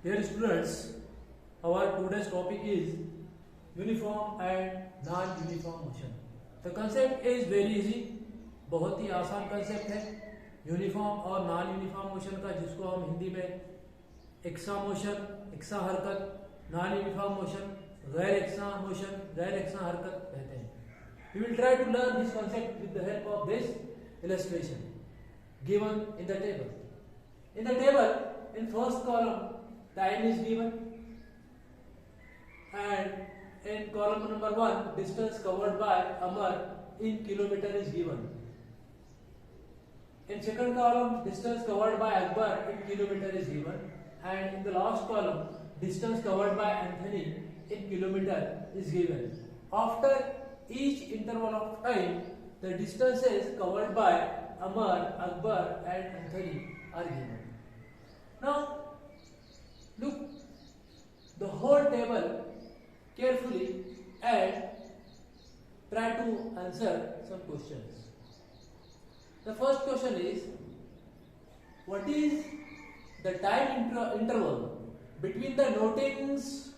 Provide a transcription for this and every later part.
Dear students, our today's topic is uniform and non-uniform motion. The concept is very easy, बहुत ही आसान concept है uniform और non uniform motion का, जिसको हम हिंदी में एक्सा मोशन, एक्सा हरकत, नॉन यूनिफॉर्म मोशन, गैर एक्सा मोशन, गैर एक्सा हरकत कहते हैं. We will try to learn this concept with the help of this illustration given in the table. In the table, in first column, time is given, and in column number 1, distance covered by Amar in kilometer is given. In second column, distance covered by Akbar in kilometer is given, and in the last column, distance covered by Anthony in kilometer is given. After each interval of time, the distances covered by Amar, Akbar and Anthony are given. Now, look the whole table carefully and try to answer some questions. The first question is, what is the time interval between the notings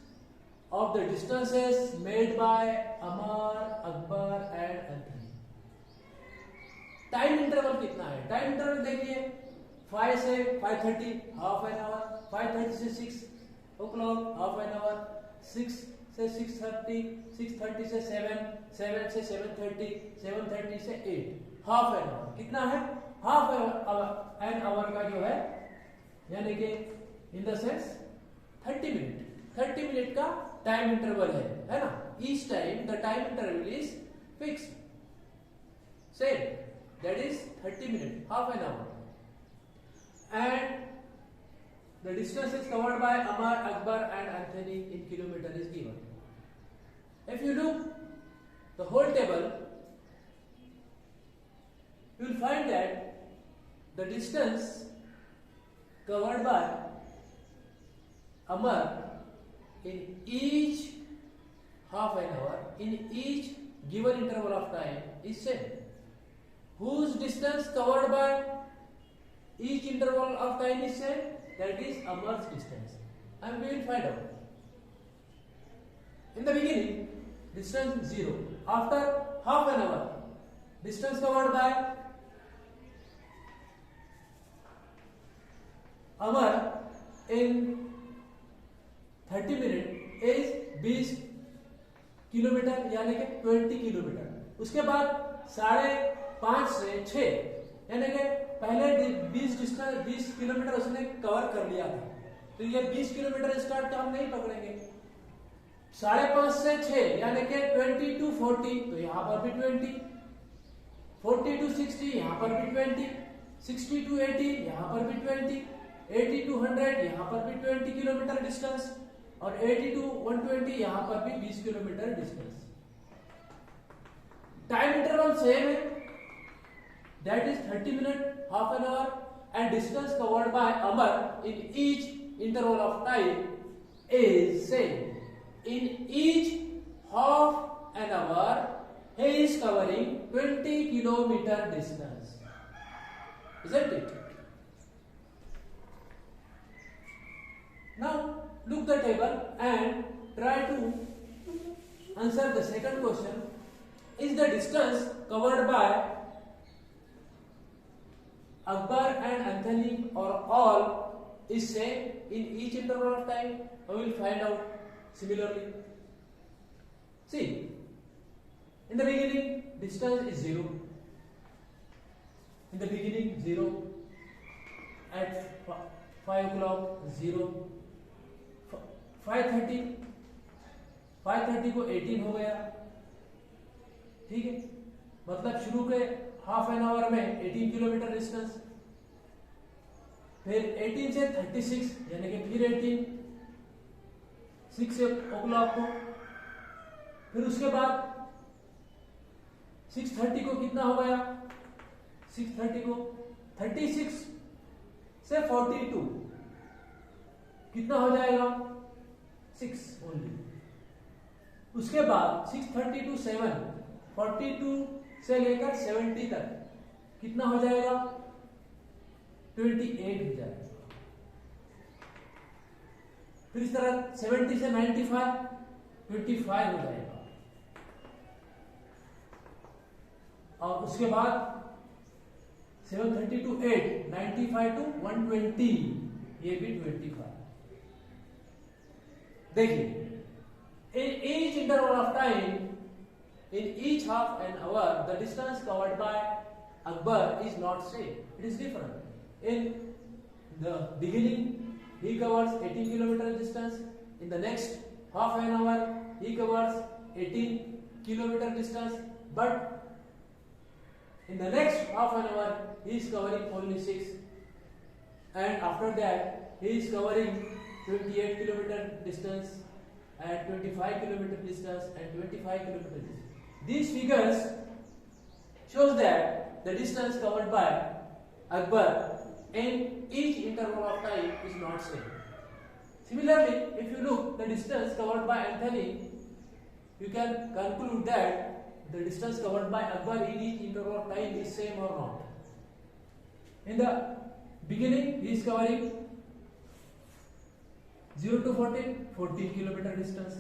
of the distances made by Amar, Akbar and Anthony? Time interval कितना है? Time interval देखिए 5 से 5:30 half an hour, 5:30 से 6 o'clock half an hour, 6 से 6:30, 6:30 से 7, 7 से 7:30, 7:30 से 8 half an hour. कितना है? हाफ एन आवर का जो है, यानी कि in the sense 30 minute, 30 minute का टाइम इंटरवल है ना. Each time the time interval is fix, same, that is 30 minutes, half an hour, and the distances covered by Amar, Akbar and Anthony in kilometer is given. If you look the whole table, you will find that the distance covered by Amar in each half an hour, in each given interval of time is same. Whose distance covered by each interval of time is same? That is Amar's distance, and we will find out. In the beginning, distance 0. After half an hour, distance covered by Amar in 30 minutes is 20 kilometre, यानी कि 20 kilometre. उसके बाद 5:30 से 6, यानी कि पहले 20 kilometre उसने cover कर लिया था, तो ये 20 किलोमीटर स्टार्ट का हम नहीं पकड़ेंगे. 5:30 से 6, यानी कि 20 to 40, तो यहां पर भी 20, 40 to 60, यहां पर भी 20, 60 to 80, यहां पर भी 20, 80 to 100, यहां पर भी 20 किलोमीटर डिस्टेंस, और 80 to 120, यहां पर भी 20 kilometre distance. Time interval same है, that is 30 minutes, half an hour, and distance covered by Amar in each interval of time is same. In each half an hour, he is covering 20 kilometer distance, isn't it? Now look the table and try to answer the second question. Is the distance covered by Akbar and Anthony or all is same in each interval of time? We will find out similarly. See, in the beginning distance is 0. In the beginning 0. At 5 o'clock 0. 5:30 को 18 हो गया, ठीक है. मतलब शुरू के half an hour में 18 kilometre distance, फिर 18 से 36, यानी कि फिर 18, 6 o'clock को, फिर उसके बाद 6:30 को कितना हो गया? 6:30 को 36 से 42 कितना हो जाएगा? 6 ओनली. उसके बाद 6:30 to 7, 42 से लेकर 70 तक कितना हो जाएगा? 28 हो जाएगा. फिर इस तरह 70 से 95 25 हो जाएगा, और उसके बाद 730 to 8 95 to 120, ये भी 25। देखिए in each interval of time, in each half an hour, the distance covered by Akbar is not same, it is different. In the beginning he covers 18 kilometer distance, in the next half an hour he covers 18 kilometer distance, but in the next half an hour he is covering only 6, and after that he is covering 28 kilometer distance and 25 kilometer distance and 25 kilometer distance. These figures shows that the distance covered by Akbar in each interval of time is not same. Similarly, if you look the distance covered by Anthony, you can conclude that the distance covered by Akbar in each interval of time is same or not. In the beginning, he is covering 0 to 14 kilometer distance.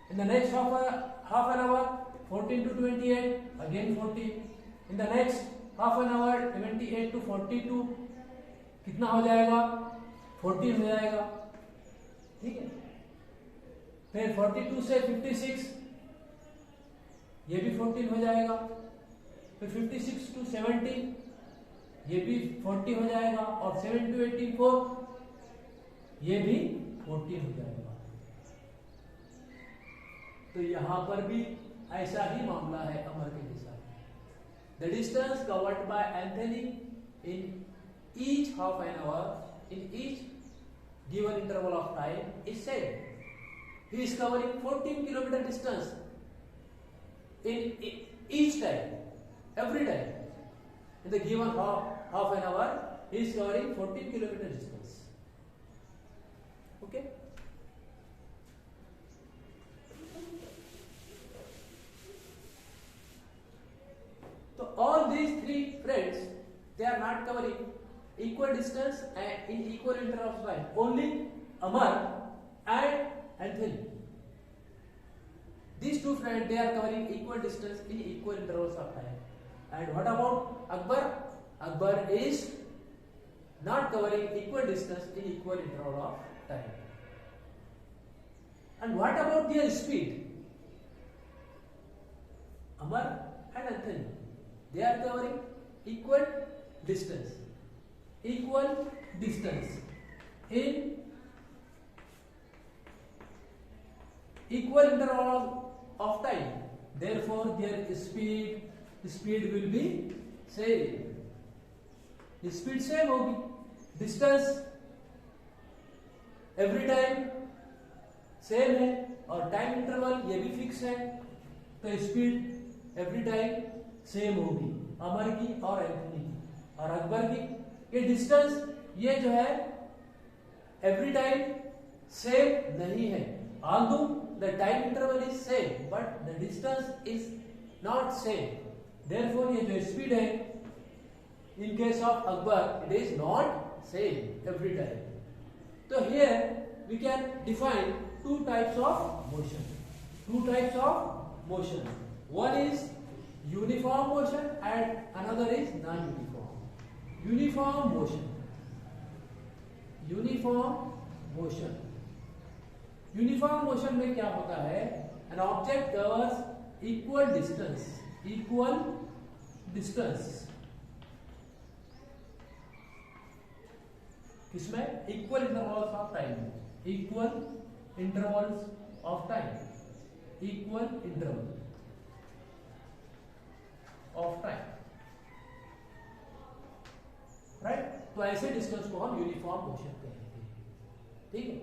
In the next half an hour, 14 to 28, again 14. In the next half an hour, 28 to 42, कितना हो जाएगा? 14 हो जाएगा, ठीक है। फिर 42 से 56, ये भी 14 हो जाएगा। फिर 56 to 70, ये भी 40 हो जाएगा, और 7 to 84, ये भी 14 हो जाएगा। तो यहां पर भी ऐसा ही मामला है अमर के जैसा। The distance covered by Anthony in each half an hour, in each given interval of time is same. He is covering 14 kilometer distance in each time, every time. In the given half an hour, he is covering 14 kilometer distance. Okay. So all these three friends, they are not covering equal distance and in equal interval of time. Only Amar and Anthony. These two friends, they are covering equal distance in equal intervals of time. And what about Akbar? Akbar is not covering equal distance in equal interval of time. And what about their speed? Amar and Anthony, they are covering equal distance in equal interval of time. Therefore, their speed will be same. Speed same होगी. Distance every time same है, और time interval ये भी fix है, तो speed every time same होगी अमर की और एंथनी की और अकबर की. ये डिस्टेंस ये जो है एवरी टाइम सेम नहीं है. Although the time interval is same, but the distance is not same. Therefore, ये जो speed है, in case of Akbar, it is not same every time. So here we can define two types of motion. One is uniform motion and another is non-uniform. Uniform motion. Uniform motion में क्या होता है? An object covers equal distance किसमें? Equal intervals of time. Right. तो ऐसे distance को हम uniform motion कहते हैं. ठीक है.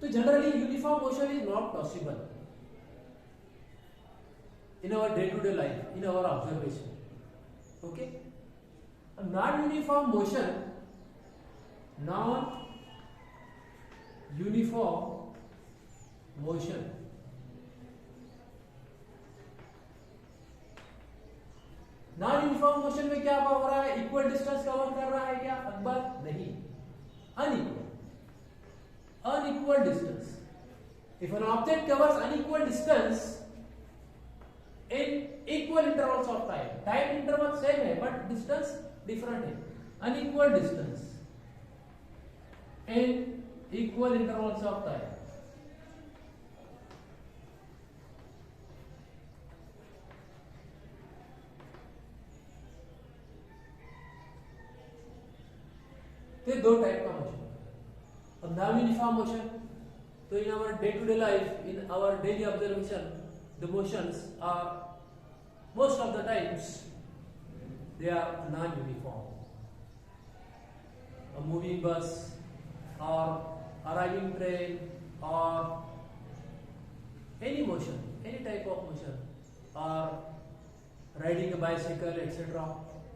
So generally uniform motion is not possible in our day-to-day life, in our observation. Okay. A non-uniform motion में क्या हो रहा है? इक्वल डिस्टेंस कवर कर रहा है क्या अकबर? नहीं, unequal. unequal distance. If an object covers unequal distance in equal intervals of time, time interval same है but distance different है, unequal distance in equal intervals of time, तो दो टाइप का मोशन. अब नॉन यूनिफॉर्म मोशन, तो in our day to day life, in our daily observation, the motions are most of the times they are non uniform. A moving bus or arriving train or any motion, any type of motion, or riding a bicycle, etc.,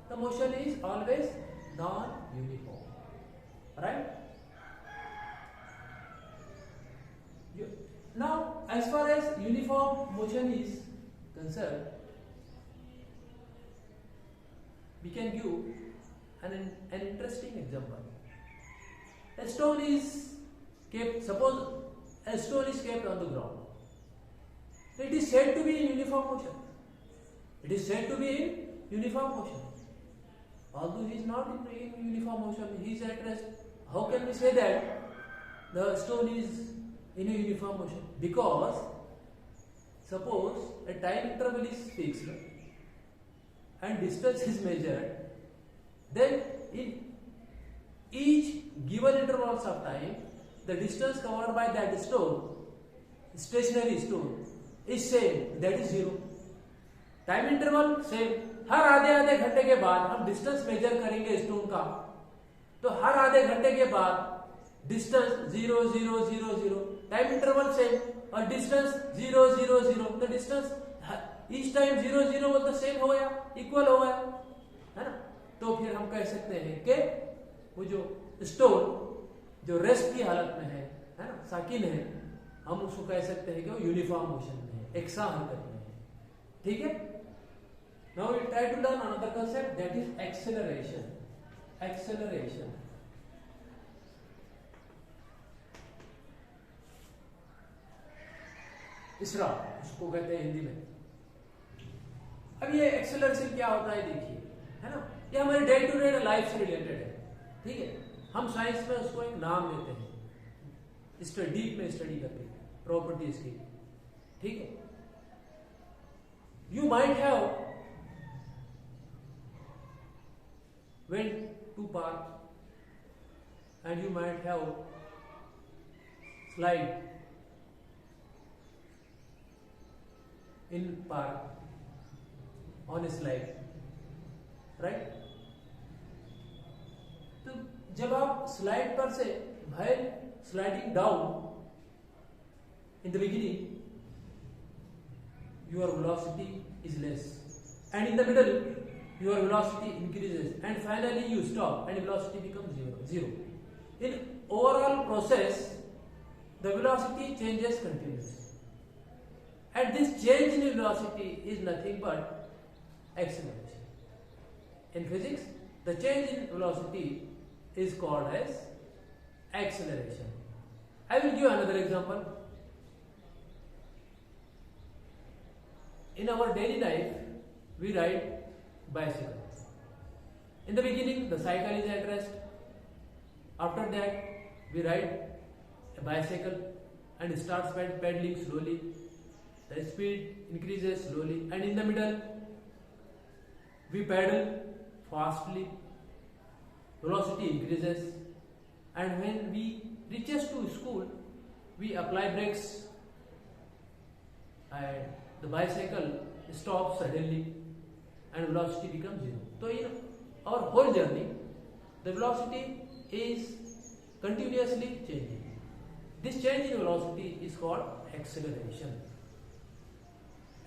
the motion is always non uniform, right? Now, as far as uniform motion is concerned, we can give an interesting example. A stone is kept, suppose a stone is kept on the ground. It is said to be in uniform motion. It is said to be in uniform motion. Although he is not in uniform motion, he is at rest. How can we say that the stone is in a uniform motion? Because suppose a time interval is fixed and distance is measured, then in each given intervals of time, the distance covered by that stone, stationary stone, is same, that is 0. Time interval same. हर आधे आधे घंटे के बाद हम distance measure करेंगे stone का, तो हर आधे घंटे के बाद डिस्टेंस 0 0 0 0, टाइम इंटरवल सेम और डिस्टेंस 0 0 0, तो डिस्टेंस ईच टाइम 0 0 बोलते सेम हो गया, इक्वल हो गया, है ना. तो फिर हम कह सकते हैं कि वो जो स्टोन जो रेस्ट की हालत में है ना, साकिन है, हम उसको कह सकते हैं कि वो यूनिफॉर्म मोशन में है, एक सा हरकत में है. ठीक है. Now we try to learn another concept, that is acceleration. Acceleration. इसरा उसको कहते हैं हिंदी में. अब ये एक्सेलरेशन क्या होता है देखिए, है ना. ये हमारे डे टू डे लाइफ से रिलेटेड है. ठीक है. हम साइंस में उसको एक नाम देते हैं, डीप में स्टडी करके प्रॉपर्टीज की. ठीक है. You might have went to park and you might have slide in park on a slide, right? तो जब आप स्लाइड पर से while sliding down in the beginning, your velocity is less, and in the middle your velocity increases, and finally you stop and velocity becomes zero. In overall process, the velocity changes continuously, and this change in velocity is nothing but acceleration. In physics, the change in velocity is called as acceleration. I will give another example. In our daily life, we ride bicycle. In the beginning, the cycle is at rest. After that, we ride a bicycle and starts pedaling slowly. The speed increases slowly, and in the middle, we pedal fastly. Velocity increases, and when we reaches to school, we apply brakes, and the bicycle stops suddenly and velocity becomes 0. So in our whole journey, the velocity is continuously changing. This change in velocity is called acceleration.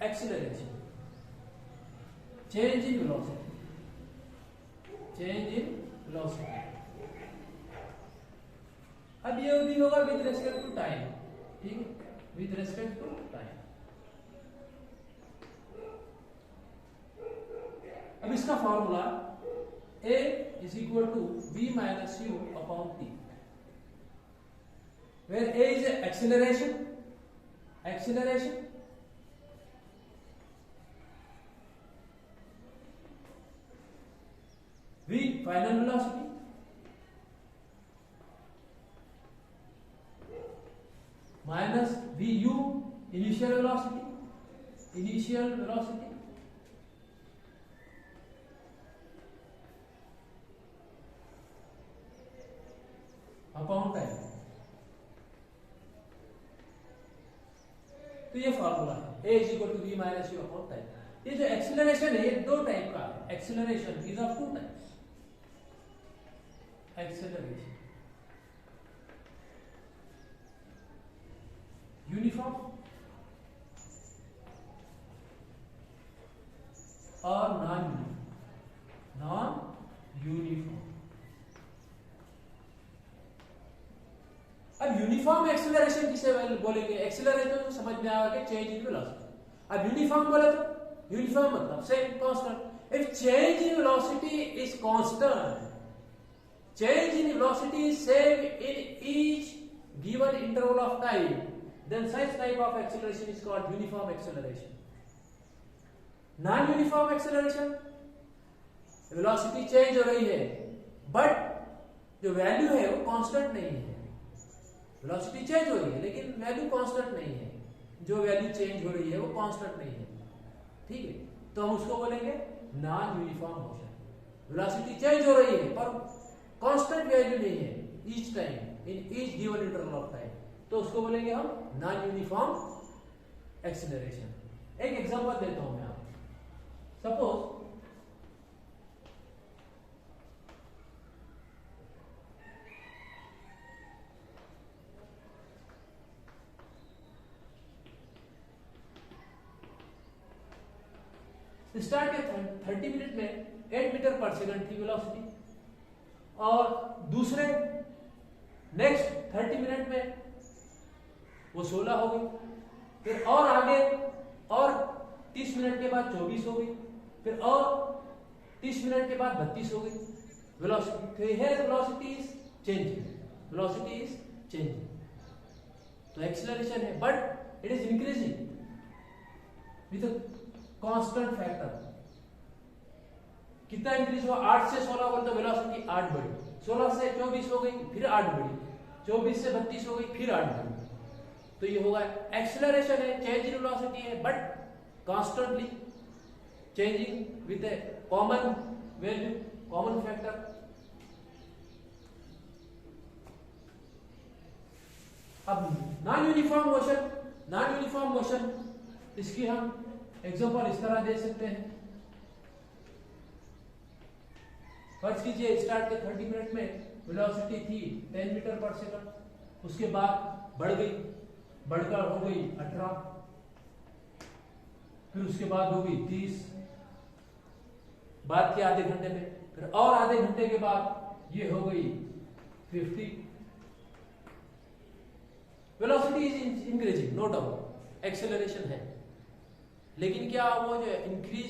Acceleration. Change in velocity. Change in velocity. अब ये भी होगा with respect to time. ठीक है, with respect to time. अब इसका formula A is equal to V minus U upon T. where A is acceleration, V final velocity, minus VU initial velocity, upon time. तो ये formula है, A is equal to V minus U upon time. ये जो acceleration है ये दो type का है, acceleration is of two types, acceleration uniform और नॉन यूनिफॉर्म। अब यूनिफॉर्म एक्सीलरेशन किसे बोलेंगे? एक्सीलरेशन तो समझ में आएगा कि चेंज इन वेलोसिटी। अब यूनिफॉर्म बोले तो यूनिफॉर्म मतलब same constant. If change in velocity is constant, change in velocity is same in each given interval of time, then such type of acceleration is called uniform acceleration. Non-uniform acceleration, velocity change हो रही है but जो value है वो constant नहीं है। Velocity change हो रही है लेकिन वैल्यू कांस्टेंट नहीं है, जो वैल्यू चेंज हो रही है वो कांस्टेंट नहीं है, ठीक है? तो हम उसको बोलेंगे non uniform motion. Velocity change हो रही है पर कांस्टेंट वैल्यू नहीं है each time in each given interval of time, तो उसको बोलेंगे हम नॉन यूनिफॉर्म एक्सीलरेशन। एक एग्जांपल देता हूं मैं आपको। सपोज स्टार्ट के 30 मिनट में 8 मीटर पर सेकंड थी वेलोसिटी, और दूसरे नेक्स्ट 30 मिनट में वो 16 हो गई, फिर और आगे और 30 मिनट के बाद 24 हो गई, फिर और 30 मिनट के बाद 32 हो गई। वेलोसिटी वेलोसिटी इज चेंजिंग, तो एक्सीलरेशन है but it is increasing with constant factor. कितना इंक्रीज हुआ? 8 से 16 बोले तो वेलोसिटी 8 बढ़ी, 16 से 24 हो गई फिर 8 बढ़ी, 24 से 32 हो गई फिर 8 बढ़ी। तो ये होगा एक्सीलरेशन है, चेंज इन वेलोसिटी है but constantly changing with A common value, common factor. अब नॉन यूनिफॉर्म मोशन, इसकी हम एग्जांपल इस तरह दे सकते हैं। फर्ज कीजिए स्टार्ट के 30 मिनट में वेलोसिटी थी 10 मीटर पर सेकंड, उसके बाद बढ़कर हो गई 18, फिर उसके बाद हो गई 30, बाद के आधे घंटे में फिर और आधे घंटे के बाद ये हो गई 50। Velocity is increasing, no doubt acceleration है, लेकिन क्या वो जो इंक्रीज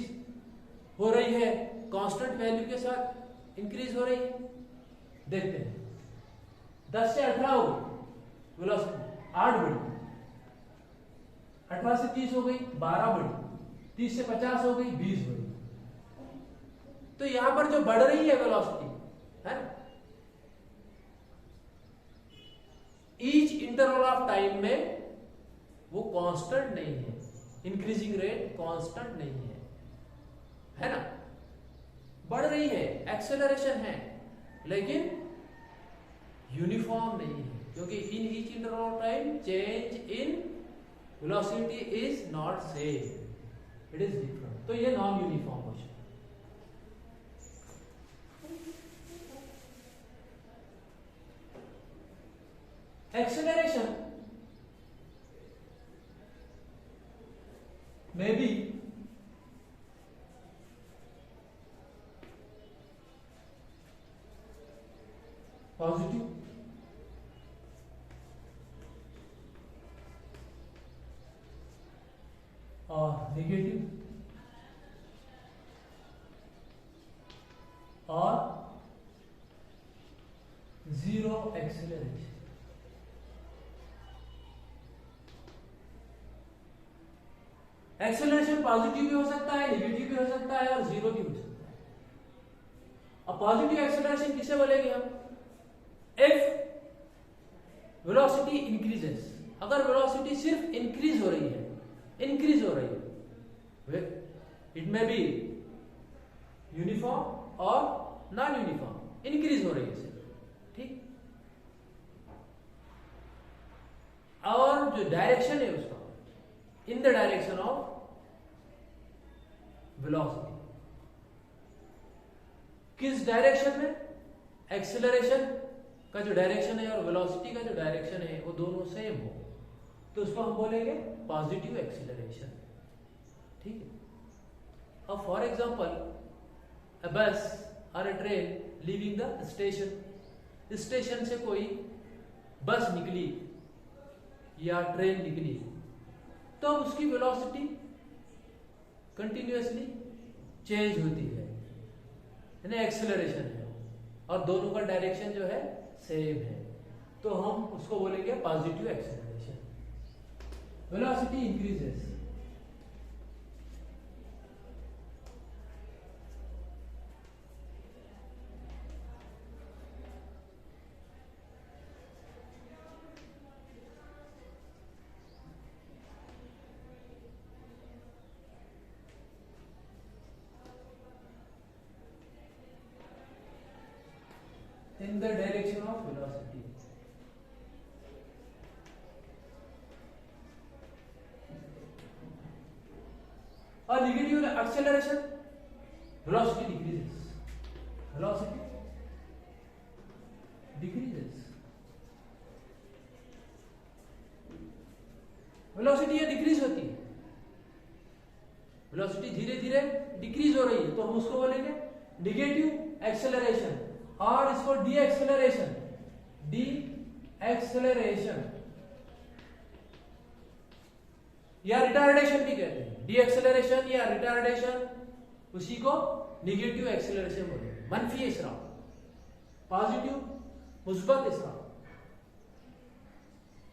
हो रही है कांस्टेंट वैल्यू के साथ इंक्रीज हो रही है? देखते हैं। 10 से 18 हो गई वेलोसिटी, 8 बढ़ी, 18 से 30 हो गई 12 बढ़ी, 30 से 50 हो गई 20 बढ़ी। तो यहां पर जो बढ़ रही है वेलोसिटी है ना, ईच इंटरवल ऑफ टाइम में वो कांस्टेंट नहीं है, इंक्रीजिंग रेट कांस्टेंट नहीं है ना, बढ़ रही है, एक्सेलरेशन है लेकिन यूनिफॉर्म नहीं है, क्योंकि in each interval of time change in velocity is not same, it is different. तो ये non uniform motion. Acceleration may be positive or negative or zero acceleration। Acceleration positive भी हो सकता है, नेगेटिव भी हो सकता है और जीरो भी हो सकता है। अब पॉजिटिव एक्सेलरेशन किसे बोलेंगे हम? इफ वेलोसिटी इंक्रीजेस, अगर वेलोसिटी सिर्फ इंक्रीज हो रही है, इट मे बी यूनिफॉर्म और नॉन यूनिफॉर्म, इंक्रीज हो रही है सिर्फ, ठीक। और जो डायरेक्शन है उसका in the direction of velocity, किस डायरेक्शन में? एक्सेलरेशन का जो डायरेक्शन है और वेलोसिटी का जो डायरेक्शन है वो दोनों सेम हो, तो उसको हम बोलेंगे पॉजिटिव एक्सेलरेशन, ठीक है। अब फॉर एग्जांपल अ बस और अ train leaving the station, station से कोई बस निकली या ट्रेन निकली, तो उसकी वेलोसिटी कंटिन्यूअसली चेंज होती है, यानी एक्सेलरेशन है, और दोनों का डायरेक्शन जो है सेम है, तो हम उसको बोलेंगे positive acceleration. Velocity increases, in the direction of velocity, और negative acceleration, velocity decreases, velocity decreases, velocity ये डिक्रीज होती है, वेलोसिटी धीरे धीरे डिक्रीज हो रही है, तो हम उसको बोलेंगे नेगेटिव एक्सेलरेशन, और इसको डी एक्सेलरेशन या रिटार्डेशन भी कहते हैं। डी एक्सेलरेशन या रिटार्डेशन, उसी को नेगेटिव एक्सेलरेशन बोलते हैं। मनफी इसरा, पॉजिटिव मुस्बत इसरा।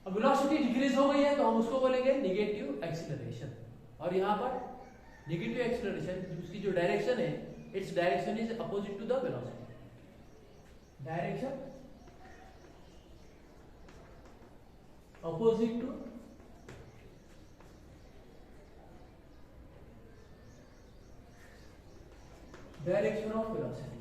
अब वेलोसिटी डिक्रीज हो गई है तो हम उसको बोलेंगे नेगेटिव एक्सेलरेशन, और यहां पर नेगेटिव एक्सेलरेशन उसकी जो डायरेक्शन है, its direction is opposite to the velocity, direction opposite to direction of velocity,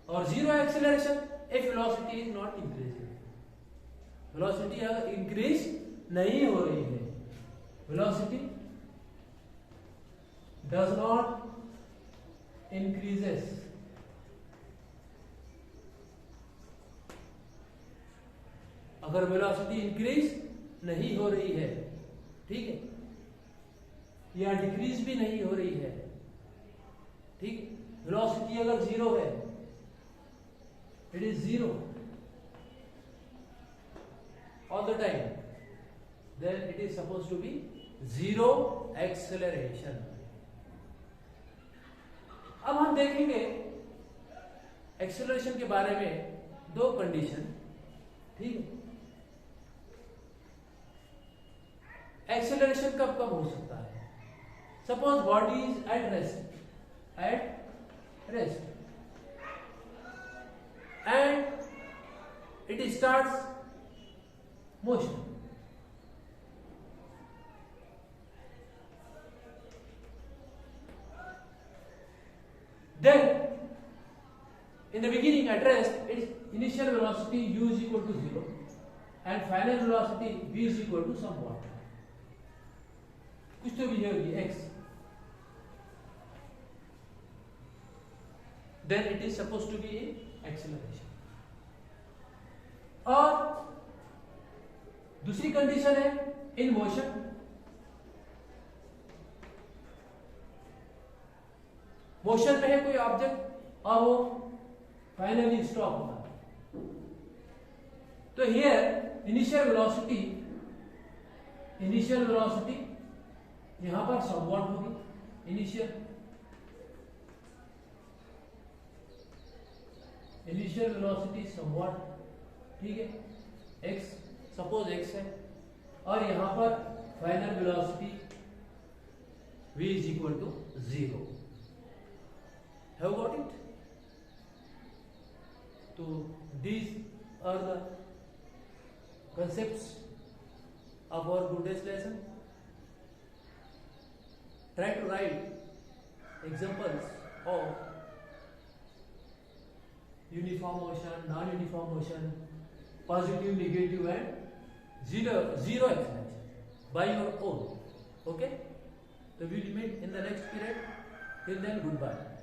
और zero acceleration if velocity is not increasing, velocity अगर इंक्रीज नहीं हो रही है, velocity does not increases, अगर वेलोसिटी इंक्रीज नहीं हो रही है, ठीक है, या डिक्रीज भी नहीं हो रही है, ठीक, वेलोसिटी अगर जीरो है, it is zero all the time, then it is suppose to be zero acceleration. अब हम देखेंगे एक्सेलरेशन के बारे में दो कंडीशन, ठीक है। एक्सेलरेशन कब कब हो सकता है? Suppose body is at rest and it starts motion, then in the beginning at rest its initial velocity u is equal to 0 and final velocity v is equal to some what, कुछ तो भी होगी x, then it is supposed to be acceleration। और दूसरी condition है in motion, motion में है कोई ऑब्जेक्ट और वो फाइनली स्टॉप होगा, तो हियर इनिशियल वेलोसिटी यहां पर समवॉट होगी, इनिशियल वेलोसिटी समवॉट, ठीक है, x सपोज x है और यहाँ पर final velocity v is equal to 0. Have got it? So these are the concepts of our today's lesson. Try to write examples of uniform motion, non-uniform motion, positive, negative, and zero acceleration by your own. Okay? So we will meet in the next period. Till then, goodbye.